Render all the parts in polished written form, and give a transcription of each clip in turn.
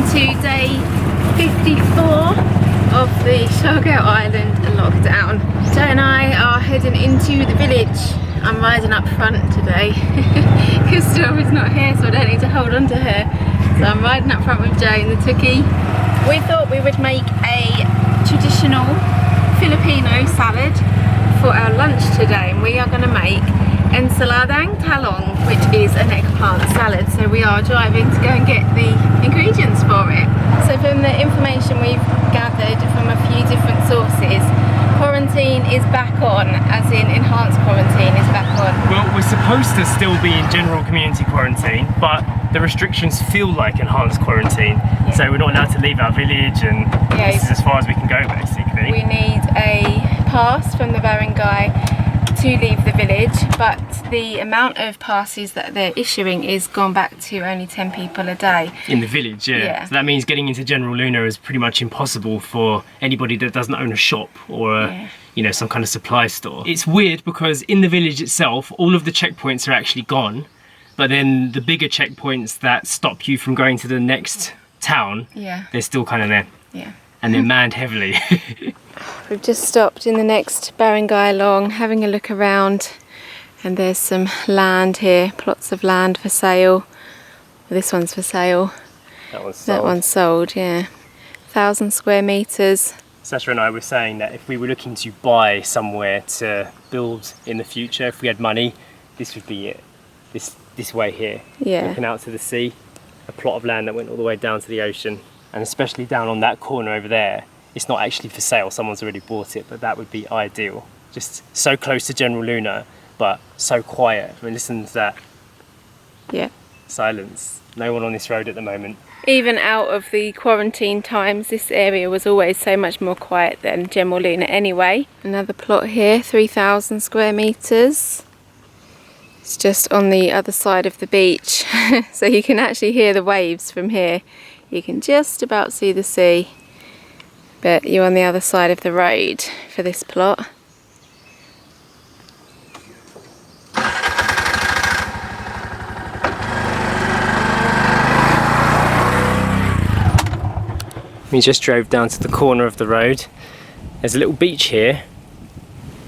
to day 54 of the Siargao Island Lockdown. Joe and I are heading into the village. I'm riding up front today because Dora's not here, so I don't need to hold on to her. So I'm riding up front with Joe in the tukey. We thought we would make a traditional Filipino salad for our lunch today, and we are going to make ensaladang talong, which is an eggplant salad. So we are driving to go and get the ingredients for it. So from the information we've gathered from a few different sources, quarantine is back on, as in enhanced quarantine is back on. Well, we're supposed to still be in general community quarantine, but the restrictions feel like enhanced quarantine. Yeah. So we're not allowed to leave our village, and this is as far as we can go basically. We need a pass from the barangay to leave the village, but the amount of passes that they're issuing is gone back to only 10 people a day. In the village, yeah. So that means getting into General Luna is pretty much impossible for anybody that doesn't own a shop or you know, some kind of supply store. It's weird because in the village itself, all of the checkpoints are actually gone, but then the bigger checkpoints that stop you from going to the next town, they're still kind of there. Yeah. And they're manned heavily. We've just stopped in the next barangay along, having a look around, and there's some land here, plots of land for sale. This one's for sale. That one's sold. That one's sold, yeah. 1,000 square metres. Sasha and I were saying that if we were looking to buy somewhere to build in the future, if we had money, this would be it. This way here, looking out to the sea, a plot of land that went all the way down to the ocean. And especially down on that corner over there, it's not actually for sale, someone's already bought it, but that would be ideal. Just so close to General Luna, but so quiet. I mean, listen to that. Yeah. Silence. No one on this road at the moment. Even out of the quarantine times, this area was always so much more quiet than General Luna anyway. Another plot here, 3,000 square metres. It's just on the other side of the beach, so you can actually hear the waves from here. You can just about see the sea, but you're on the other side of the road for this plot. We just drove down to the corner of the road. There's a little beach here.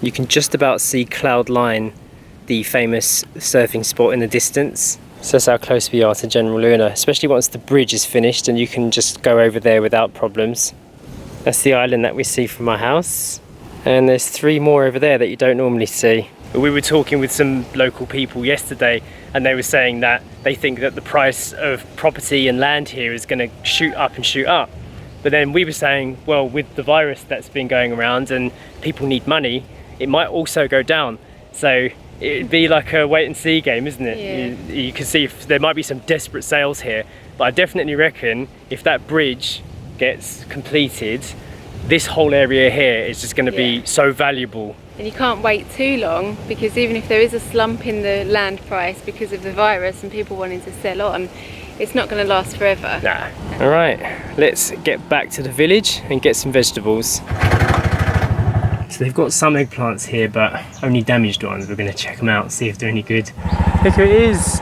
You can just about see Cloud Line, the famous surfing spot in the distance. So that's how close we are to General Luna, especially once the bridge is finished and you can just go over there without problems. That's the island that we see from our house. And there's 3 more over there that you don't normally see. We were talking with some local people yesterday, and they were saying that they think that the price of property and land here is going to shoot up and shoot up. But then we were saying, well, with the virus that's been going around and people need money, it might also go down. So it'd be like a wait and see game, isn't it? Yeah. You can see if there might be some desperate sales here, but I definitely reckon if that bridge gets completed, this whole area here is just going to be so valuable. And you can't wait too long, because even if there is a slump in the land price because of the virus and people wanting to sell on, it's not going to last forever. Nah. All right, let's get back to the village and get some vegetables. So they've got some eggplants here, but only damaged ones. We're going to check them out, see if they're any good. Look who it is!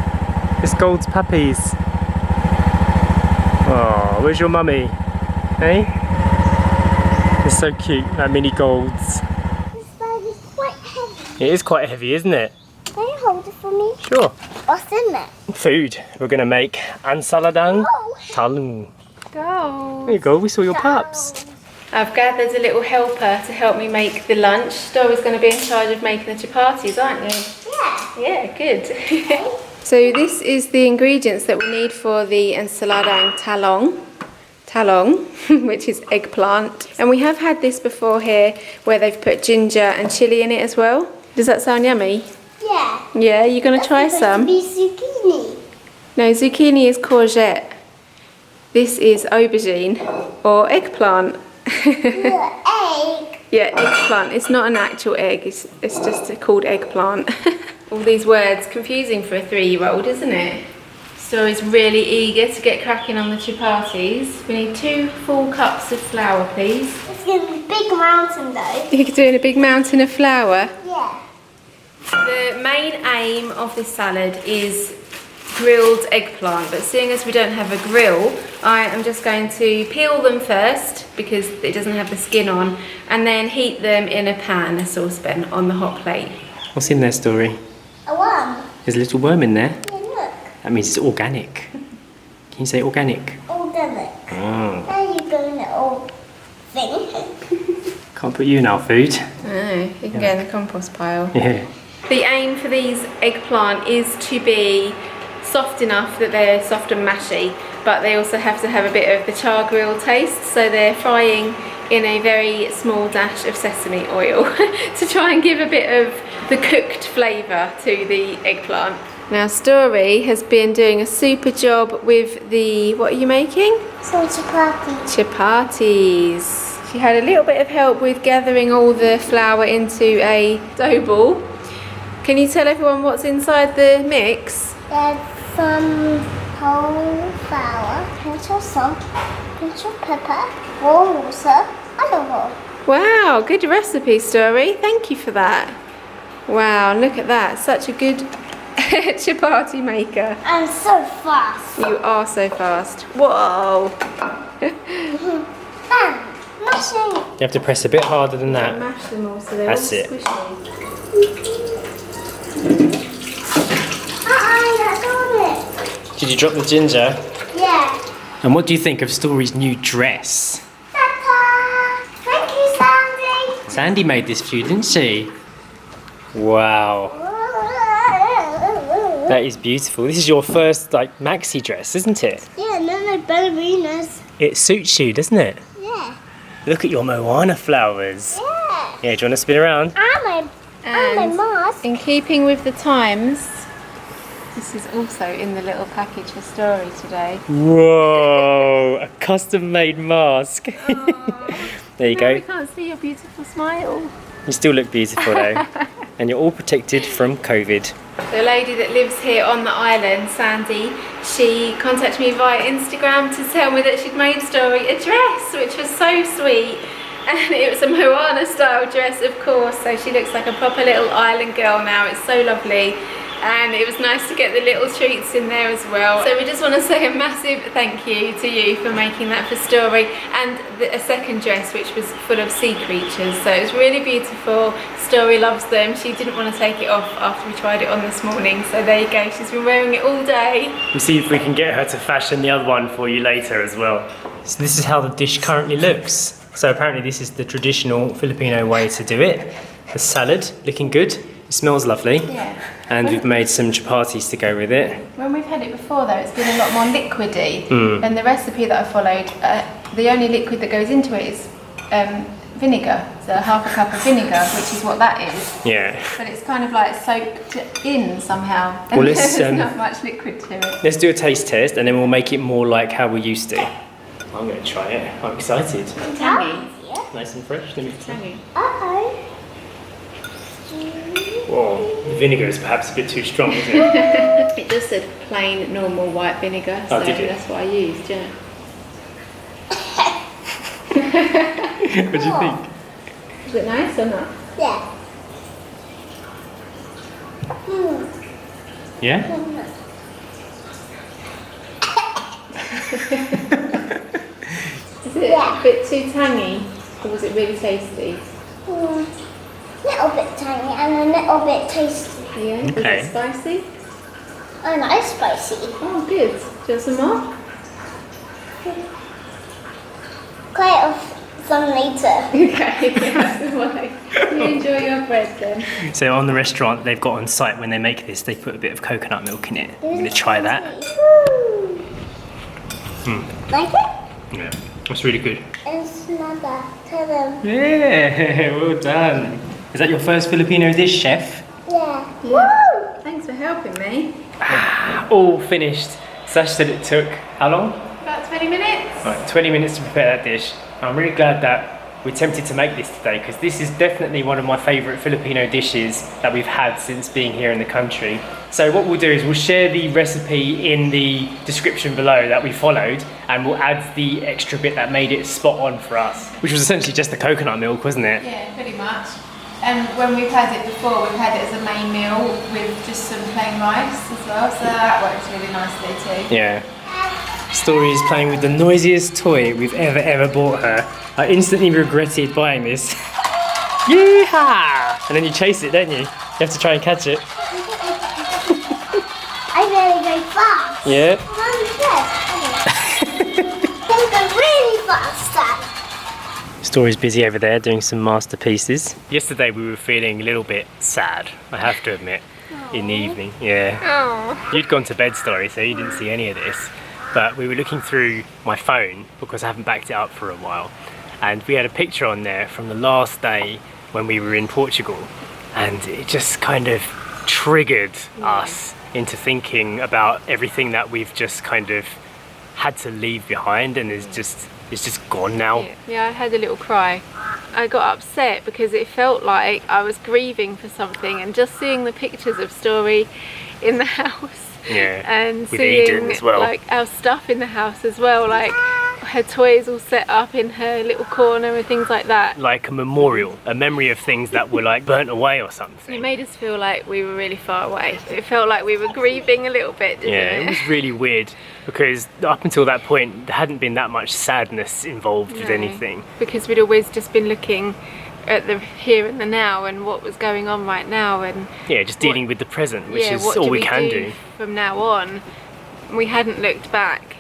It's Gold's puppies. Oh, where's your mummy? Hey? It's so cute, that mini Golds. This bag is quite heavy. It is quite heavy, isn't it? Can you hold it for me? Sure. What's in there? Food. We're going to make ensaladang talong. Go! There you go, we saw your pups. I've gathered a little helper to help me make the lunch. Dora's going to be in charge of making the chapatis, aren't you? Yeah. Yeah, good. So this is the ingredients that we need for the ensaladang talong, which is eggplant. And we have had this before here, where they've put ginger and chilli in it as well. Does that sound yummy? Yeah. Yeah, you're going to try some? Be zucchini. No, zucchini is courgette. This is aubergine or eggplant. Egg. Yeah, eggplant. It's not an actual egg, it's just called eggplant. All these words, confusing for a 3-year-old, isn't it? So he's really eager to get cracking on the chapatis. We need 2 full cups of flour, please. It's going to be a big mountain though. You're doing a big mountain of flour? Yeah. The main aim of this salad is grilled eggplant, but seeing as we don't have a grill, I am just going to peel them first because it doesn't have the skin on, and then heat them in a pan, a saucepan, on the hot plate. What's in there, Story? A worm. There's a little worm in there. Yeah, look. That means it's organic. Can you say organic? Organic. Oh. Now you're doing the old thing. Can't put you in our food. No, you can go in the compost pile. Yeah. The aim for these eggplant is to be soft enough that they're soft and mashy, but they also have to have a bit of the char grill taste, so they're frying in a very small dash of sesame oil to try and give a bit of the cooked flavour to the eggplant. Now Story has been doing a super job with the, what are you making? So chapati. Chapatis. She had a little bit of help with gathering all the flour into a dough ball. Can you tell everyone what's inside the mix? There's some whole flour, pinch of salt, pinch of pepper, warm water, olive oil. Wow, good recipe, Story. Thank you for that. Wow, look at that. Such a good chapati maker. I'm so fast. You are so fast. Whoa. Bam! Mashing. You have to press a bit harder than that. Mash them all so they're That's all it. squishy. That's on it. Did you drop the ginger? Yeah. And what do you think of Story's new dress? Ta-ta! Thank you, Sandy. Sandy made this for you, didn't she? Wow. That is beautiful. This is your first like maxi dress, isn't it? Yeah, and then my ballerinas. It suits you, doesn't it? Yeah. Look at your Moana flowers. Yeah. Yeah, do you want to spin around? And my mask. In keeping with the times, this is also in the little package for Story today. Whoa, a custom made mask. There you No, go. we can't see your beautiful smile. You still look beautiful though. And you're all protected from COVID. The lady that lives here on the island, Sandy, she contacted me via Instagram to tell me that she'd made Story a dress, which was so sweet. And it was a Moana style dress, of course, so she looks like a proper little island girl now. It's so lovely. And it was nice to get the little treats in there as well. So we just want to say a massive thank you to you for making that for Story, and a second dress which was full of sea creatures. So it was really beautiful. Story loves them. She didn't want to take it off after we tried it on this morning. So there you go. She's been wearing it all day. We'll see if we can get her to fashion the other one for you later as well. So this is how the dish currently looks. So apparently this is the traditional Filipino way to do it. The salad, looking good. It smells lovely. Yeah. And we've made some chapatis to go with it. When we've had it before though, it's been a lot more liquidy. And the recipe that I followed, the only liquid that goes into it is vinegar. So half a cup of vinegar, which is what that is. Yeah. But it's kind of like soaked in somehow. Well, let's, There's not much liquid to it. Let's do a taste test and then we'll make it more like how we used to. I'm going to try it. I'm excited. Tangy. Nice and fresh. Let me Tangy. Uh-oh. Whoa, the vinegar is perhaps a bit too strong, isn't it? It just said plain normal white vinegar, so did it? that's what I used, yeah. What do you think? Is it nice or not? Yeah. Yeah? Is it a bit too tangy, or was it really tasty? Little bit tiny and a little bit tasty. Yeah, was Okay. it spicy? Oh, nice spicy. Oh, good. Do you want some more? Quite of some later. Okay, that's why. You enjoy your bread then. So on the restaurant, they've got on site when they make this, they put a bit of coconut milk in it. I'm going to try that. Like it? Yeah, that's really good. It's another. Tell them. Yeah, well done. Is that your first Filipino dish, chef? Yeah. Yeah. Thanks for helping me. All finished. Sash said it took how long? About 20 minutes. Right, 20 minutes to prepare that dish. I'm really glad that we attempted to make this today because this is definitely one of my favourite Filipino dishes that we've had since being here in the country. So what we'll do is we'll share the recipe in the description below that we followed, and we'll add the extra bit that made it spot on for us, which was essentially just the coconut milk, wasn't it? Yeah, pretty much. And when we've had it before, we've had it as a main meal with just some plain rice as well, so that works really nicely too. Yeah. Story is playing with the noisiest toy we've ever bought her. I instantly regretted buying this. Yeehaw! And then you chase it, don't you? You have to try and catch it. I really go fast. Yeah. They go really fast, Dad. Story's busy over there doing some masterpieces. Yesterday we were feeling a little bit sad, I have to admit, in the evening. Yeah. Oh. You'd gone to bed, Story, so you didn't see any of this. But we were looking through my phone because I haven't backed it up for a while. And we had a picture on there from the last day when we were in Portugal. And it just kind of triggered us into thinking about everything that we've just kind of had to leave behind, and it's just gone now. Yeah, I had a little cry. I got upset because it felt like I was grieving for something, and just seeing the pictures of Story in the house. Yeah, and with seeing Eden as well. like our stuff in the house as well, like her toys all set up in her little corner and things like that. Like a memorial, a memory of things that were like burnt away or something. It made us feel like we were really far away. It felt like we were grieving a little bit, didn't it? It was really weird because up until that point there hadn't been that much sadness involved with anything. Because we'd always just been looking at the here and the now and what was going on right now, and just dealing with the present, which is what all we can do from now on. We hadn't looked back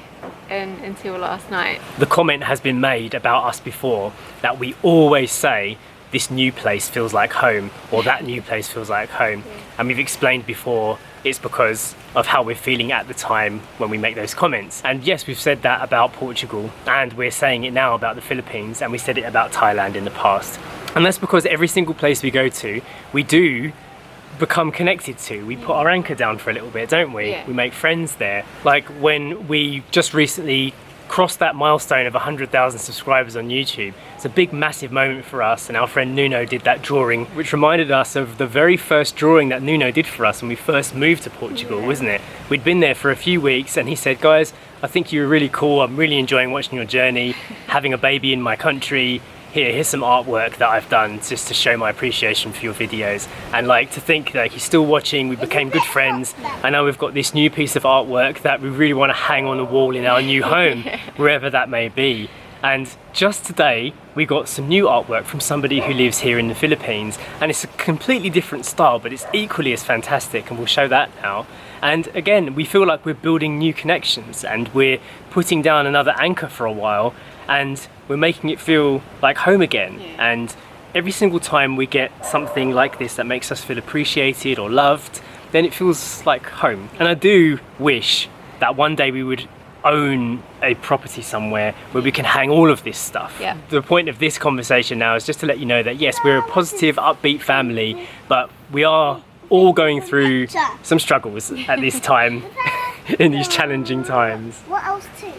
until last night. The comment has been made about us before that we always say this new place feels like home, or that new place feels like home. And we've explained before it's because of how we're feeling at the time when we make those comments. And yes, we've said that about Portugal, and we're saying it now about the Philippines, and we said it about Thailand in the past. And that's because every single place we go to, we do become connected to. We put our anchor down for a little bit, don't we? Yeah. We make friends there. Like when we just recently crossed that milestone of 100,000 subscribers on YouTube. It's a big, massive moment for us, and our friend Nuno did that drawing, which reminded us of the very first drawing that Nuno did for us when we first moved to Portugal, wasn't it? We'd been there for a few weeks, and he said, guys, I think you were really cool. I'm really enjoying watching your journey, having a baby in my country. Here's some artwork that I've done just to show my appreciation for your videos. And like to think that he's still watching, we became good friends, and now we've got this new piece of artwork that we really want to hang on the wall in our new home, wherever that may be. And just today we got some new artwork from somebody who lives here in the Philippines, and it's a completely different style, but it's equally as fantastic, and we'll show that now. And again, we feel like we're building new connections, and we're putting down another anchor for a while, and we're making it feel like home again. And every single time we get something like this that makes us feel appreciated or loved, then it feels like home. And I do wish that one day we would own a property somewhere where we can hang all of this stuff. Yeah. The point of this conversation now is just to let you know that yes, we're a positive, upbeat family, but we are all going through some struggles at this time in these challenging times. What else too?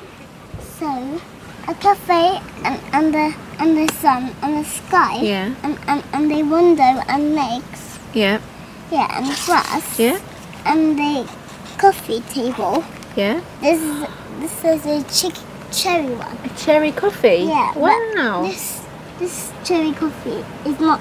So, a cafe and the sun and the sky. Yeah. And the window and legs. Yeah. Yeah, and grass. Yeah. And the coffee table. Yeah. This is a cherry one. A cherry coffee? Yeah. Wow. This cherry coffee is not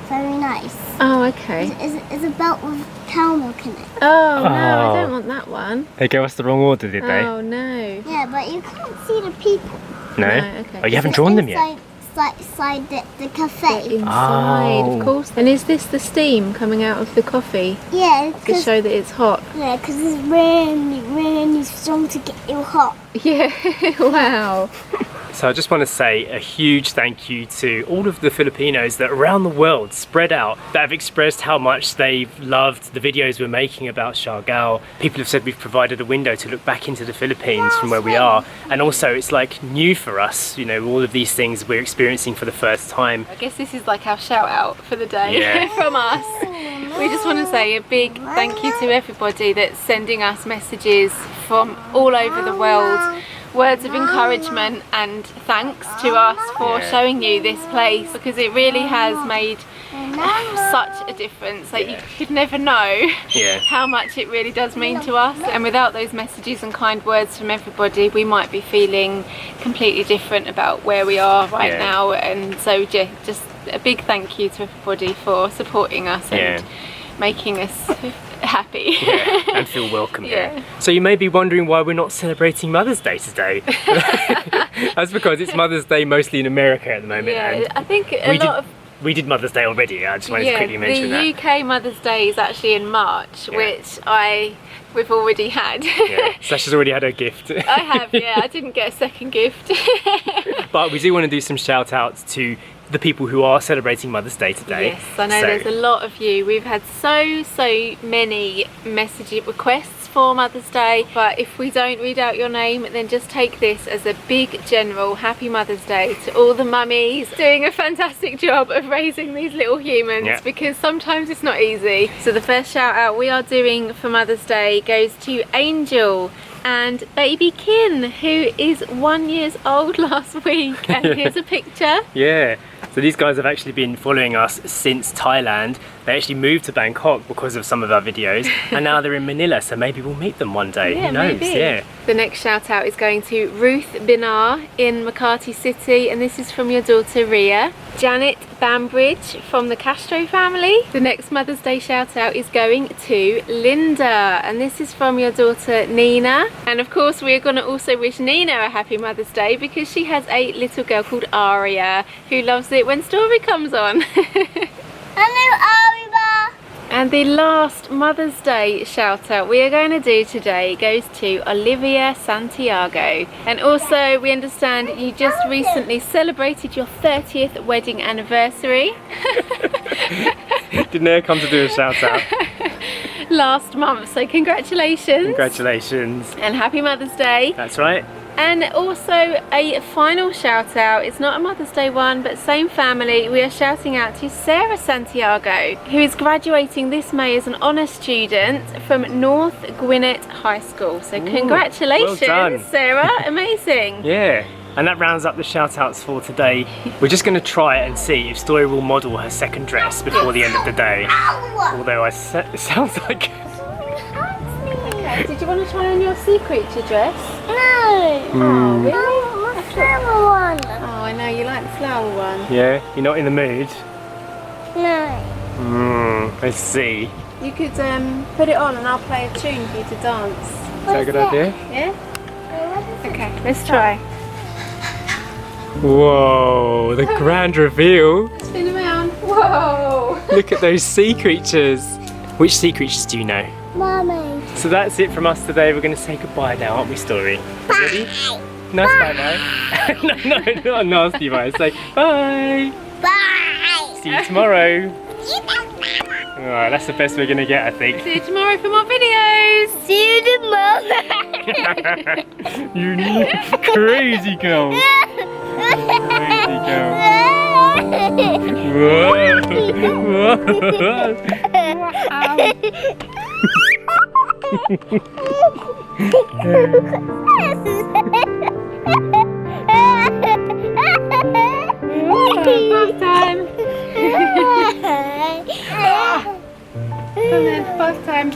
very nice. Oh, okay. It's a belt with cow milk in it. Oh, no, I don't want that one. They gave us the wrong order, did they? Oh, no. Yeah, but you can't see the people. No? Okay. Oh, you haven't drawn them yet? Inside the cafe. Inside, Oh. of course. And is this the steam coming out of the coffee Yeah, to because show that it's hot? it's really strong to get you hot. Yeah, wow. So I just want to say a huge thank you to all of the Filipinos that around the world spread out that have expressed how much they've loved the videos we're making about Siargao. People have said we've provided a window to look back into the Philippines from where we are, and also it's like new for us, you know, all of these things we're experiencing for the first time. I guess this is like our shout out for the day Yeah. from us. We just want to say a big thank you to everybody that's sending us messages from all over the world. Words of encouragement and thanks to us for showing you this place, because it really has made such a difference. Like you could never know how much it really does mean to us, and without those messages and kind words from everybody, we might be feeling completely different about where we are right now. And so just a big thank you to everybody for supporting us and making us happy. Yeah, and feel welcome Yeah. here. So you may be wondering why we're not celebrating Mother's Day today. That's because it's Mother's Day mostly in America at the moment. Yeah, And I think a lot of we did Mother's Day already. I just wanted to quickly mention that. the UK Mother's Day is actually in March, which we've already had. Yeah, Sasha's already had her gift. I have, yeah. I didn't get a second gift. But we do want to do some shout outs to the people who are celebrating Mother's Day today. Yes, I know there's a lot of you. We've had so many message requests for Mother's Day, but if we don't read out your name, then just take this as a big general happy Mother's Day to all the mummies doing a fantastic job of raising these little humans, because sometimes it's not easy. So the first shout out we are doing for Mother's Day goes to Angel and baby Kin, who is 1 year old last week, and here's a picture. Yeah, so these guys have actually been following us since Thailand. They actually moved to Bangkok because of some of our videos, and now they're in Manila, so maybe we'll meet them one day. Who knows? Maybe. Yeah. The next shout out is going to Ruth Binar in Makati City, and this is from your daughter Ria. Janet Bambridge from the Castro family. The next Mother's Day shout out is going to Linda, and this is from your daughter Nina. And of course we're going to also wish Nina a happy Mother's Day because she has a little girl called Aria who loves it when Story comes on. Hello, Ariba. And the last Mother's Day shout out we are going to do today goes to Olivia Santiago. And also we understand you just recently celebrated your 30th wedding anniversary. Didn't Air come to do a shout out? Last month, so congratulations. Congratulations. And happy Mother's Day. That's right. And also a final shout out, it's not a Mother's Day one, but same family, we are shouting out to Sarah Santiago, who is graduating this May as an honour student from North Gwinnett High School. So congratulations, well done. Sarah, amazing. Yeah. And that rounds up the shout outs for today. We're just going to try and see if Story will model her second dress before the end of the day. Although it sounds like... Okay, did you want to try on your sea creature dress? No. Oh, really? I want the flower one. Oh, I know, you like the flower one. Yeah? You're not in the mood? No. Let's see. You could put it on and I'll play a tune for you to dance. Is that a good idea? Yeah? Okay, let's try. Whoa, the grand reveal. Spin around. Whoa! Look at those sea creatures. Which sea creatures do you know? Mommy. So that's it from us today. We're going to say goodbye now, aren't we, Story? Ready? Nice bye-bye. No, not a nasty bye. Say bye. Bye. See you tomorrow. Alright, that's the best we're going to get, I think. See you tomorrow for more videos. See you tomorrow. You crazy girl. Crazy girl. Bath time. Come then, bath time.